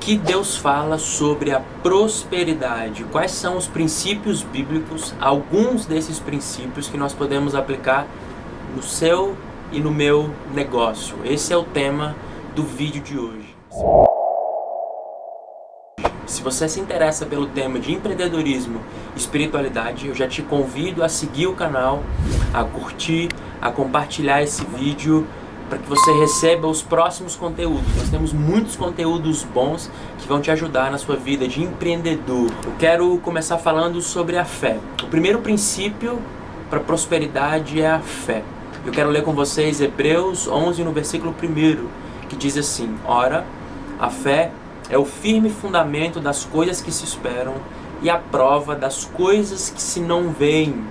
que Deus fala sobre a prosperidade? Quais são os princípios bíblicos, alguns desses princípios que nós podemos aplicar no seu e no meu negócio? Esse é o tema do vídeo de hoje. Se você se interessa pelo tema de empreendedorismo e espiritualidade, eu já te convido a seguir o canal, a curtir, a compartilhar esse vídeo para que você receba os próximos conteúdos. Nós temos muitos conteúdos bons que vão te ajudar na sua vida de empreendedor. Eu quero começar falando sobre a fé. O primeiro princípio para a prosperidade é a fé. Eu quero ler com vocês Hebreus 11 no versículo 1, que diz assim: Ora, a fé é o firme fundamento das coisas que se esperam e a prova das coisas que se não veem.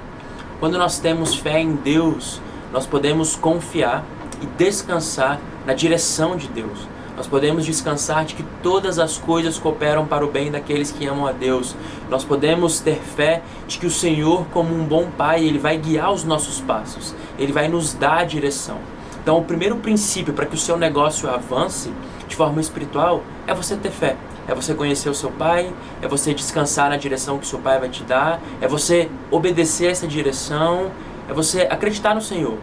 Quando nós temos fé em Deus, nós podemos confiar e descansar na direção de Deus. Nós podemos descansar de que todas as coisas cooperam para o bem daqueles que amam a Deus. Nós podemos ter fé de que o Senhor, como um bom Pai, Ele vai guiar os nossos passos. Ele vai nos dar a direção. Então, o primeiro princípio para que o seu negócio avance de forma espiritual é você ter fé. É você conhecer o seu Pai, é você descansar na direção que o seu Pai vai te dar, é você obedecer essa direção, é você acreditar no Senhor.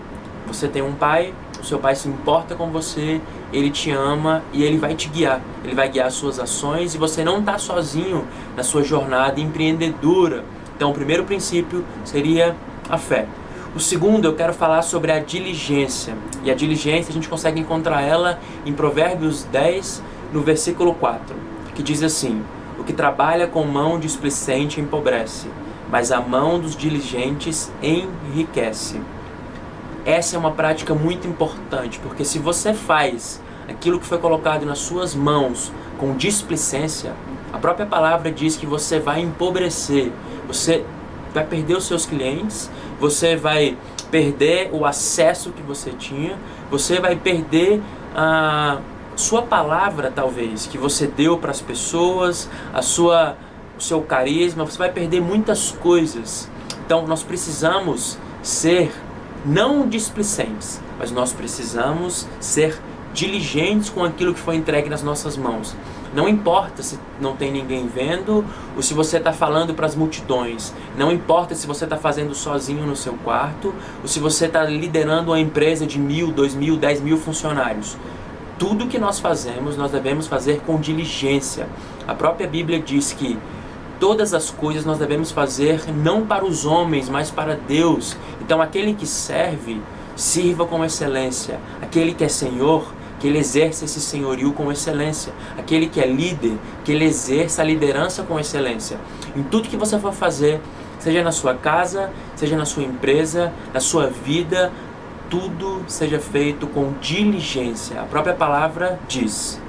Você tem um Pai, o seu Pai se importa com você, Ele te ama e Ele vai te guiar. Ele vai guiar as suas ações e você não está sozinho na sua jornada empreendedora. Então, o primeiro princípio seria a fé. O segundo, eu quero falar sobre a diligência. E a diligência, a gente consegue encontrar ela em Provérbios 10, no versículo 4, que diz assim: O que trabalha com mão displicente empobrece, mas a mão dos diligentes enriquece. Essa é uma prática muito importante, porque se você faz aquilo que foi colocado nas suas mãos com displicência, a própria palavra diz que você vai empobrecer, você vai perder os seus clientes, você vai perder o acesso que você tinha, você vai perder a sua palavra, talvez, que você deu para as pessoas, o seu carisma, você vai perder muitas coisas. Então nós precisamos ser não displicentes, mas nós precisamos ser diligentes com aquilo que foi entregue nas nossas mãos. Não importa se não tem ninguém vendo ou se você está falando para as multidões. Não importa se você está fazendo sozinho no seu quarto ou se você está liderando uma empresa de 1.000, 2.000, 10.000 funcionários. Tudo que nós fazemos, nós devemos fazer com diligência. A própria Bíblia diz que todas as coisas nós devemos fazer não para os homens, mas para Deus. Então aquele que serve, sirva com excelência. Aquele que é Senhor, que ele exerça esse senhorio com excelência. Aquele que é líder, que ele exerça a liderança com excelência. Em tudo que você for fazer, seja na sua casa, seja na sua empresa, na sua vida, tudo seja feito com diligência. A própria palavra diz: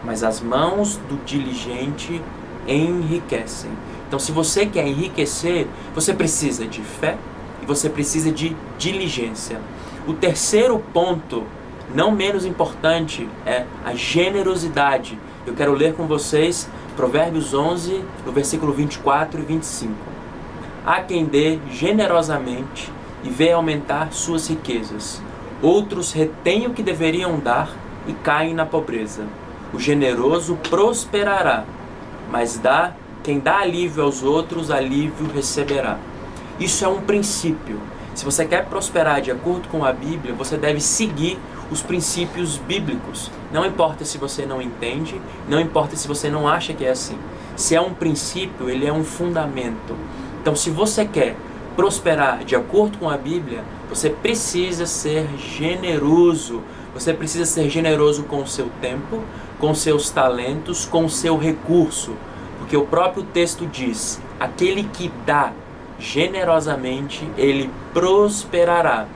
mas as mãos do diligente enriquecem. Então, se você quer enriquecer, você precisa de fé e você precisa de diligência. O terceiro ponto, não menos importante, é a generosidade. Eu quero ler com vocês Provérbios 11, no versículo 24 e 25. Há quem dê generosamente e vê aumentar suas riquezas. Outros retêm o que deveriam dar e caem na pobreza. O generoso prosperará, mas quem dá alívio aos outros, alívio receberá. Isso é um princípio. Se você quer prosperar de acordo com a Bíblia, você deve seguir os princípios bíblicos. Não importa se você não entende, não importa se você não acha que é assim. Se é um princípio, ele é um fundamento. Então, se você quer prosperar de acordo com a Bíblia, você precisa ser generoso. Você precisa ser generoso com o seu tempo, com seus talentos, com o seu recurso. Porque o próprio texto diz: aquele que dá generosamente, ele prosperará.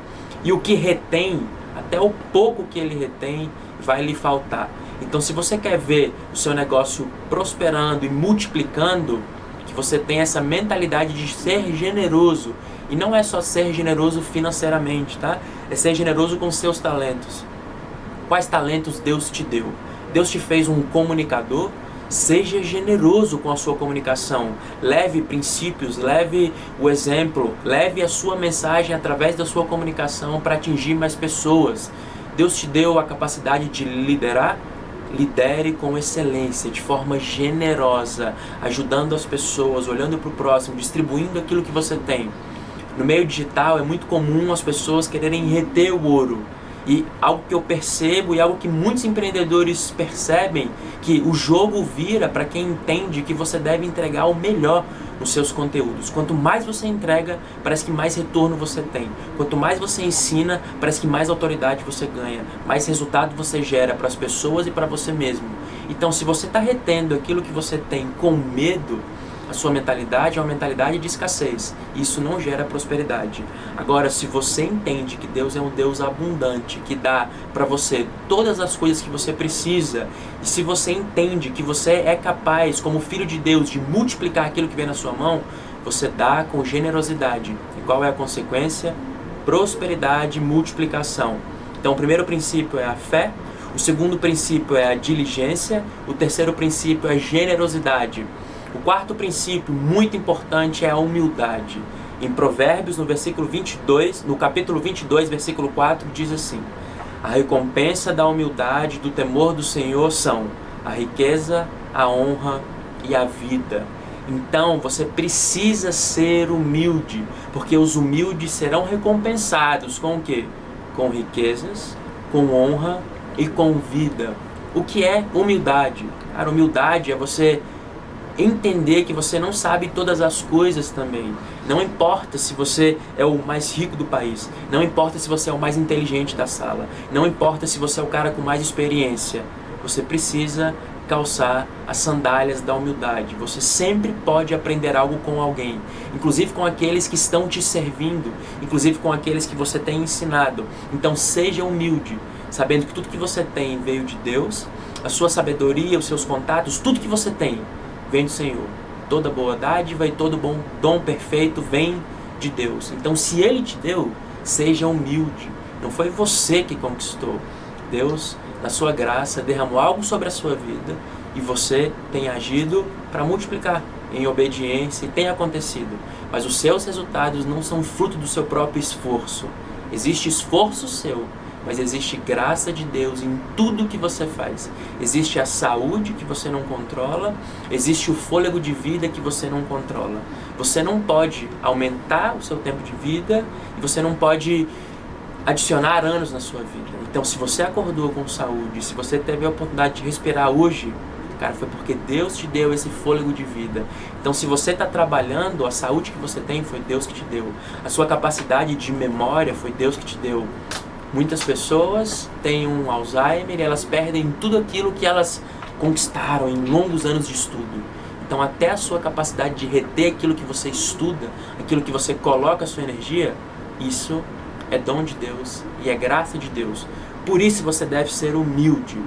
E o que retém, até o pouco que ele retém, vai lhe faltar. Então, se você quer ver o seu negócio prosperando e multiplicando, que você tenha essa mentalidade de ser generoso. E não é só ser generoso financeiramente, tá? É ser generoso com seus talentos. Quais talentos Deus te deu? Deus te fez um comunicador? Seja generoso com a sua comunicação. Leve princípios, leve o exemplo, leve a sua mensagem através da sua comunicação para atingir mais pessoas. Deus te deu a capacidade de liderar? lidere com excelência, de forma generosa, ajudando as pessoas, olhando para o próximo, distribuindo aquilo que você tem. No meio digital é muito comum as pessoas quererem reter o ouro. E algo que eu percebo e algo que muitos empreendedores percebem, que o jogo vira para quem entende que você deve entregar o melhor nos seus conteúdos. Quanto mais você entrega, parece que mais retorno você tem. Quanto mais você ensina, parece que mais autoridade você ganha, mais resultado você gera para as pessoas e para você mesmo. Então, se você está retendo aquilo que você tem com medo, a sua mentalidade é uma mentalidade de escassez. Isso não gera prosperidade. Agora, se você entende que Deus é um Deus abundante, que dá para você todas as coisas que você precisa, e se você entende que você é capaz, como filho de Deus, de multiplicar aquilo que vem na sua mão, você dá com generosidade. E qual é a consequência? Prosperidade e multiplicação. Então, o primeiro princípio é a fé, o segundo princípio é a diligência, o terceiro princípio é a generosidade. O quarto princípio, muito importante, é a humildade. Em Provérbios, no capítulo 22, versículo 4, diz assim: a recompensa da humildade, do temor do Senhor são a riqueza, a honra e a vida. Então, você precisa ser humilde, porque os humildes serão recompensados com o quê? Com riquezas, com honra e com vida. O que é humildade? Cara, humildade é você entender que você não sabe todas as coisas também. Não importa se você é o mais rico do país, não importa se você é o mais inteligente da sala, não importa se você é o cara com mais experiência, você precisa calçar as sandálias da humildade. Você sempre pode aprender algo com alguém, inclusive com aqueles que estão te servindo, inclusive com aqueles que você tem ensinado. Então seja humilde, sabendo que tudo que você tem veio de Deus, a sua sabedoria, os seus contatos, tudo que você tem vem do Senhor. Toda boa dádiva e todo bom dom perfeito vem de Deus. Então, se Ele te deu, seja humilde. Não foi você que conquistou. Deus, na sua graça, derramou algo sobre a sua vida e você tem agido para multiplicar em obediência e tem acontecido. Mas os seus resultados não são fruto do seu próprio esforço. Existe esforço seu, mas existe graça de Deus em tudo que você faz. Existe a saúde que você não controla, existe o fôlego de vida que você não controla. Você não pode aumentar o seu tempo de vida e você não pode adicionar anos na sua vida. Então, se você acordou com saúde, se você teve a oportunidade de respirar hoje, cara, foi porque Deus te deu esse fôlego de vida. Então, se você está trabalhando, a saúde que você tem foi Deus que te deu. A sua capacidade de memória foi Deus que te deu. Muitas pessoas têm um Alzheimer e elas perdem tudo aquilo que elas conquistaram em longos anos de estudo. Então, até a sua capacidade de reter aquilo que você estuda, aquilo que você coloca a sua energia, isso é dom de Deus e é graça de Deus. Por isso você deve ser humilde.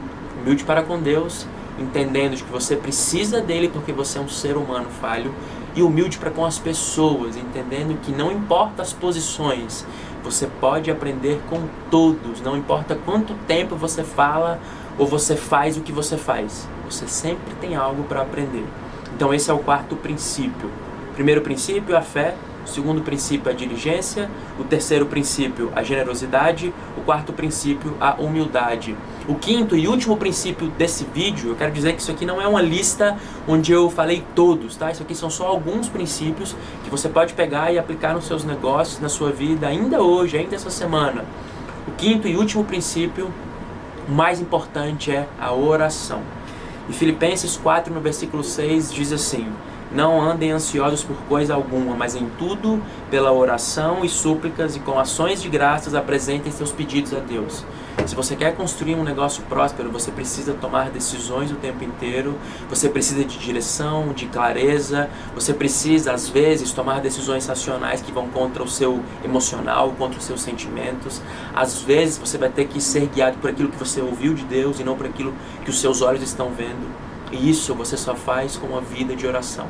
Humilde para com Deus, entendendo que você precisa dele porque você é um ser humano falho. E humilde para com as pessoas, entendendo que não importa as posições, você pode aprender com todos. Não importa quanto tempo você fala ou você faz o que você faz. Você sempre tem algo para aprender. Então esse é o quarto princípio. O primeiro princípio, a fé. O segundo princípio, a diligência. O terceiro princípio, a generosidade. O quarto princípio, a humildade. O quinto e último princípio desse vídeo, eu quero dizer que isso aqui não é uma lista onde eu falei todos, tá? Isso aqui são só alguns princípios que você pode pegar e aplicar nos seus negócios, na sua vida, ainda hoje, ainda essa semana. O quinto e último princípio, o mais importante, é a oração. E Filipenses 4, no versículo 6, diz assim: não andem ansiosos por coisa alguma, mas em tudo, pela oração e súplicas e com ações de graças, apresentem seus pedidos a Deus. Se você quer construir um negócio próspero, você precisa tomar decisões o tempo inteiro, você precisa de direção, de clareza, você precisa, às vezes, tomar decisões racionais que vão contra o seu emocional, contra os seus sentimentos. Às vezes, você vai ter que ser guiado por aquilo que você ouviu de Deus e não por aquilo que os seus olhos estão vendo. E isso você só faz com uma vida de oração.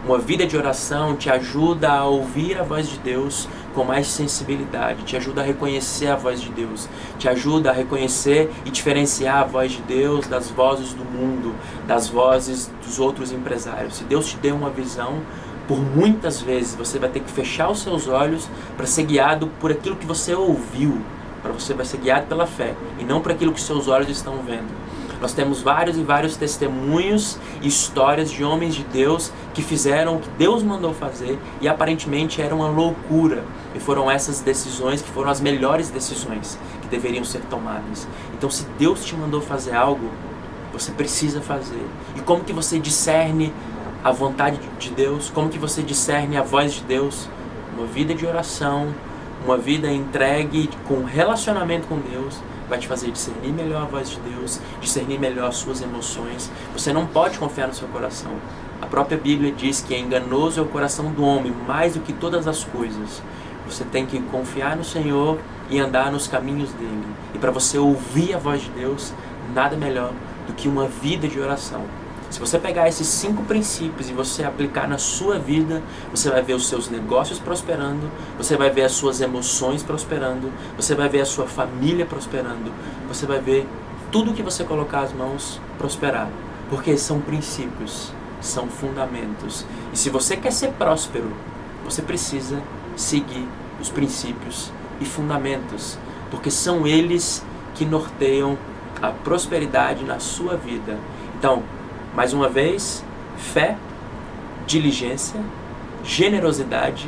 Uma vida de oração te ajuda a ouvir a voz de Deus com mais sensibilidade, te ajuda a reconhecer a voz de Deus, te ajuda a reconhecer e diferenciar a voz de Deus das vozes do mundo, das vozes dos outros empresários. Se Deus te deu uma visão, por muitas vezes você vai ter que fechar os seus olhos para ser guiado por aquilo que você ouviu, para você vai ser guiado pela fé e não por aquilo que seus olhos estão vendo. Nós temos vários e vários testemunhos e histórias de homens de Deus que fizeram o que Deus mandou fazer e aparentemente era uma loucura. E foram essas decisões que foram as melhores decisões que deveriam ser tomadas. Então, se Deus te mandou fazer algo, você precisa fazer. E como que você discerne a vontade de Deus? Como que você discerne a voz de Deus? Uma vida de oração, uma vida entregue com relacionamento com Deus vai te fazer discernir melhor a voz de Deus, discernir melhor as suas emoções. Você não pode confiar no seu coração. A própria Bíblia diz que enganoso é o coração do homem mais do que todas as coisas. Você tem que confiar no Senhor e andar nos caminhos dele. E para você ouvir a voz de Deus, nada melhor do que uma vida de oração. Se você pegar esses 5 princípios e você aplicar na sua vida, você vai ver os seus negócios prosperando, você vai ver as suas emoções prosperando, você vai ver a sua família prosperando, você vai ver tudo que você colocar as mãos prosperar. Porque são princípios, são fundamentos. E se você quer ser próspero, você precisa seguir os princípios e fundamentos, porque são eles que norteiam a prosperidade na sua vida. Então, mais uma vez, fé, diligência, generosidade,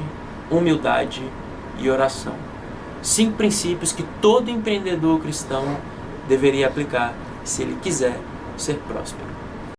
humildade e oração. 5 princípios que todo empreendedor cristão deveria aplicar se ele quiser ser próspero.